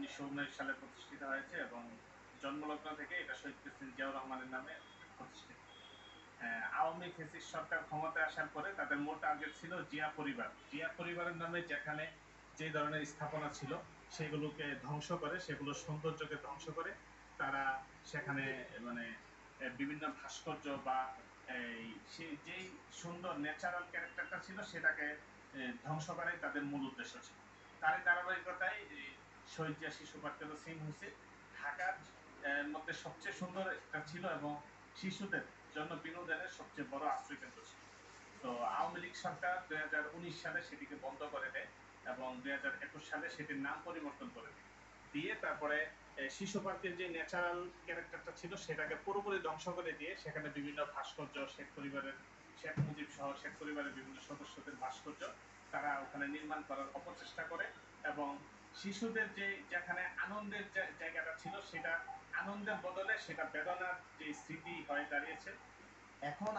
1919 সালে প্রতিষ্ঠিত হয়েছে এবং জন্মলগ্ন থেকে এটা শহীদ প্রেসিডেন্ট জিয়াউর রহমানের নামে প্রতিষ্ঠিত। আওয়ামী ফ্যাসিস্ট সরকার ক্ষমতায় আসার পরে তাদের মূল টার্গেট ছিল জিয়া পরিবার। জিয়া পরিবারের নামে যেখানে যে ধরনের স্থাপনা ছিল সেগুলোকে ধ্বংস করে, সেগুলোর সৌন্দর্যকে ধ্বংস করে তারা সেখানে মানে বিভিন্ন ভাস্কর্য বা সেই যেই সুন্দর ন্যাচারাল ক্যারেক্টারটা ছিল সেটাকে ধ্বংস করাই তাদের মূল উদ্দেশ্য ছিল। তারই ধারাবাহিকতায় শহীদ জিয়া শিশু পার্ক কেন্দ্র সিং হয়েছে ঢাকার মধ্যে সবচেয়ে সুন্দর একটা ছিল এবং শিশুদের জন্য বিনোদনের সবচেয়ে বড় আশ্রয়কেন্দ্র ছিল। তো আওয়ামী লীগ সরকার 2019 সালে সেটিকে বন্ধ করে দেয় এবং 2021 সালে সেটির নাম পরিবর্তন করে দেয়। দিয়ে তারপরে শিশু পার্কের যে ন্যাচারাল ক্যারেক্টারটা ছিল সেটাকে পুরোপুরি ধ্বংস করে দিয়ে সেখানে বিভিন্ন ভাস্কর্য শেখ মুজিব সহ শেখ পরিবারের বিভিন্ন সদস্যদের ভাস্কর্য তারা ওখানে নির্মাণ করার অপচেষ্টা করে এবং শিশুদের যেখানে আনন্দের জায়গাটা ছিল সেটা আনন্দের বদলে সেটা বেদনার যে স্মৃতি হয়ে দাঁড়িয়েছে। এখন